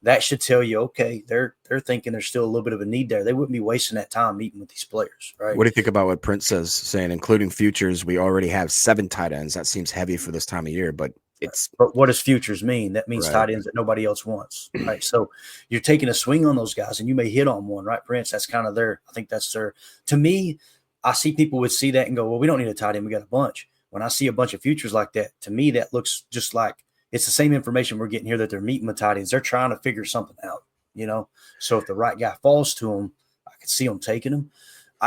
That should tell you, okay, they're thinking there's still a little bit of a need there. They wouldn't be wasting that time meeting with these players, right? What do you think about what Prince says, saying including futures, we already have 7 tight ends? That seems heavy for this time of year, but what does futures mean? That means right. Tight ends that nobody else wants, right? So you're taking a swing on those guys, and you may hit on one, right, Prince? That's kind of to me, I see people would see that and go, well, we don't need a tight end. We got a bunch. When I see a bunch of futures like that, to me, that looks just like it's the same information we're getting here, that they're meeting with tight ends. They're trying to figure something out, So if the right guy falls to them, I could see them taking them.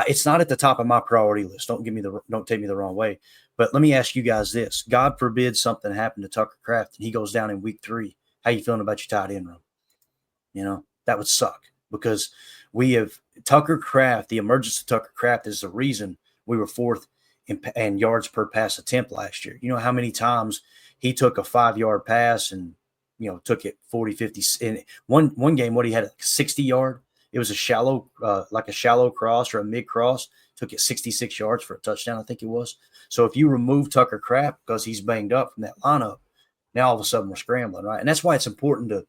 It's not at the top of my priority list. Don't take me the wrong way. But let me ask you guys this. God forbid something happened to Tucker Kraft and he goes down in week 3. How you feeling about your tight end room? That would suck, because we have Tucker Kraft. The emergence of Tucker Kraft is the reason we were 4th in yards per pass attempt last year. You know how many times he took a 5-yard pass and, took it 40, 50. In one game, he had a 60-yard. It was a shallow cross or a mid cross. Took it 66 yards for a touchdown, I think it was. So if you remove Tucker Kraft because he's banged up from that lineup, now all of a sudden we're scrambling, right? And that's why it's important to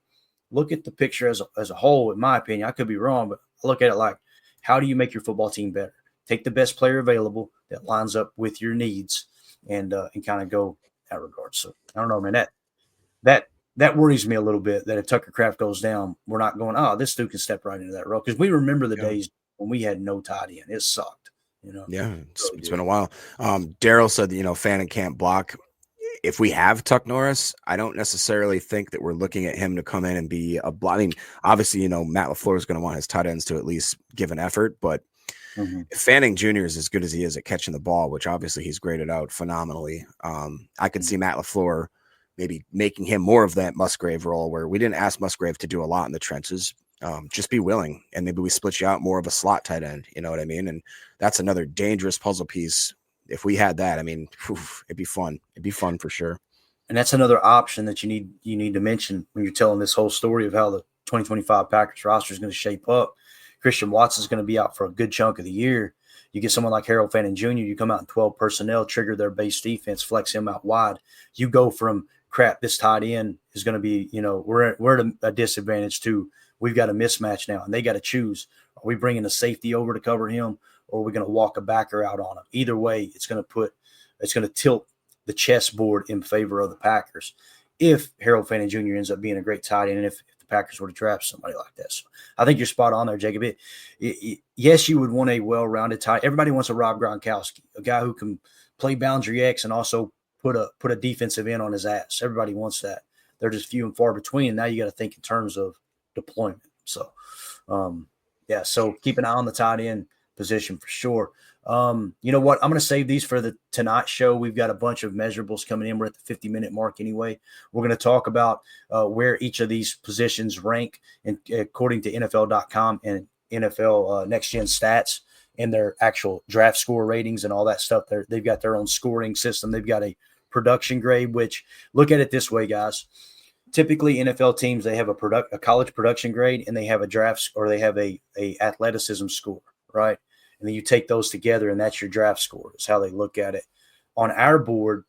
look at the picture as a whole. In my opinion, I could be wrong, but I look at it like, how do you make your football team better? Take the best player available that lines up with your needs, and kind of go that regard. So I don't know, man. That worries me a little bit, that if Tucker Kraft goes down, we're not going, this dude can step right into that role, because we remember the days when we had no tight end. It sucked. Yeah, it's been a while. Daryl said that, Fannin can't block. If we have Tuck Norris, I don't necessarily think that we're looking at him to come in and be a block. I mean, obviously, Matt LaFleur is going to want his tight ends to at least give an effort, but if Fanning Jr. is as good as he is at catching the ball, which obviously he's graded out phenomenally, I could see Matt LaFleur maybe making him more of that Musgrave role, where we didn't ask Musgrave to do a lot in the trenches. Just be willing, and maybe we split you out more of a slot tight end. You know what I mean? And that's another dangerous puzzle piece. If we had that, I mean, it'd be fun. It'd be fun for sure. And that's another option that you need to mention when you're telling this whole story of how the 2025 Packers roster is going to shape up. Christian Watson is going to be out for a good chunk of the year. You get someone like Harold Fannin Jr., you come out in 12 personnel, trigger their base defense, flex him out wide. You go from crap, this tight end is going to be, we're at a disadvantage to we've got a mismatch now, and they got to choose. Are we bringing a safety over to cover him, or are we going to walk a backer out on him? Either way, it's going to tilt the chessboard in favor of the Packers if Harold Fannin Jr. ends up being a great tight end, and if the Packers were to draft somebody like that. So I think you're spot on there, Jacob. Yes, you would want a well-rounded tight. Everybody wants a Rob Gronkowski, a guy who can play boundary X and also put a defensive end on his ass. Everybody wants that. They're just few and far between. And now you got to think in terms of deployment. So, so keep an eye on the tight end position for sure. You know what? I'm going to save these for the tonight show. We've got a bunch of measurables coming in. We're at the 50-minute mark anyway. We're going to talk about where each of these positions rank and according to NFL.com and NFL Next Gen Stats and their actual draft score ratings and all that stuff. They've got their own scoring system. They've got a production grade, which look at it this way, guys. Typically, NFL teams, they have a college production grade and they have a draft or they have a athleticism score, right? And then you take those together, and that's your draft score. Is how they look at it. On our board,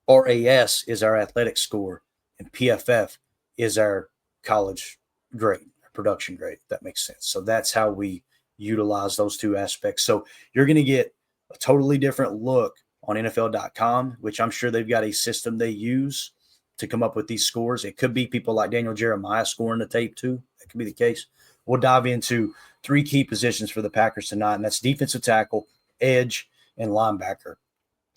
RAS is our athletic score, and PFF is our college grade, our production grade, if that makes sense. So that's how we utilize those two aspects. So you're going to get a totally different look on NFL.com, which I'm sure they've got a system they use to come up with these scores. It could be people like Daniel Jeremiah scoring the tape too. That could be the case. We'll dive into 3 key positions for the Packers tonight, and that's defensive tackle, edge, and linebacker,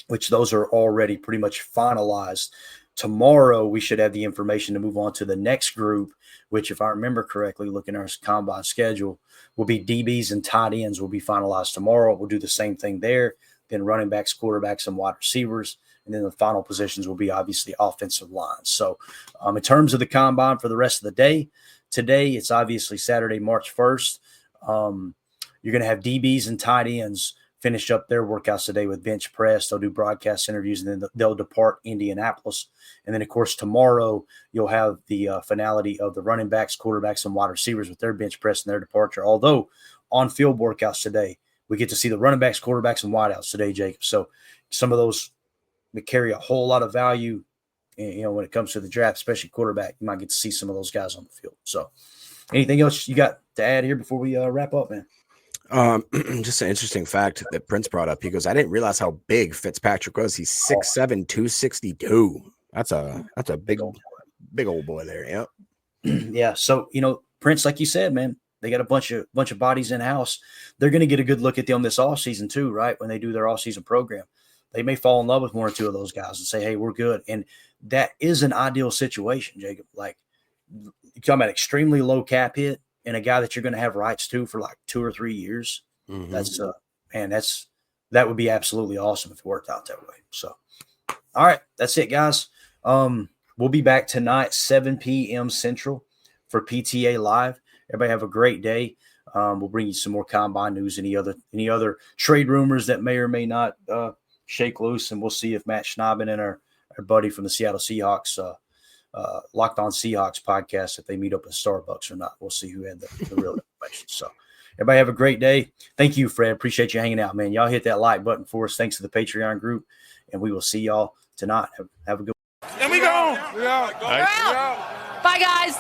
which those are already pretty much finalized. Tomorrow, we should have the information to move on to the next group, which, if I remember correctly, looking at our combine schedule, will be DBs and tight ends will be finalized tomorrow. We'll do the same thing there. Then running backs, quarterbacks, and wide receivers. And then the final positions will be obviously offensive lines. So in terms of the combine for the rest of the day, today it's obviously Saturday, March 1st. You're going to have DBs and tight ends finish up their workouts today with bench press. They'll do broadcast interviews, and then they'll depart Indianapolis. And then, of course, tomorrow you'll have the finality of the running backs, quarterbacks, and wide receivers with their bench press and their departure. Although on-field workouts today, we get to see the running backs, quarterbacks, and wideouts today, Jacob. So some of those that carry a whole lot of value, when it comes to the draft, especially quarterback. You might get to see some of those guys on the field. So anything else you got to add here before we wrap up, man? Just an interesting fact that Prince brought up. He goes, I didn't realize how big Fitzpatrick was. He's 6'7", 262. That's a big old boy there. Yep. Yeah. So, Prince, like you said, man, they got a bunch of bodies in house. They're going to get a good look at them this offseason too, right? When they do their offseason program, they may fall in love with 1 or 2 of those guys and say, hey, we're good. And that is an ideal situation, Jacob. Like, you're talking about extremely low cap hit and a guy that you're going to have rights to for like 2 or 3 years. Mm-hmm. That would be absolutely awesome if it worked out that way. So, all right, that's it, guys. We'll be back tonight, 7 p.m. Central for PTA Live. Everybody have a great day. We'll bring you some more combine news, any other trade rumors that may or may not shake loose, and we'll see if Matt Schnaben and our buddy from the Seattle Seahawks, Locked On Seahawks podcast, if they meet up at Starbucks or not. We'll see who had the real information. So everybody have a great day. Thank you, Fred. Appreciate you hanging out, man. Y'all hit that like button for us. Thanks to the Patreon group, and we will see y'all tonight. Have a good one. There we go. Bye, guys.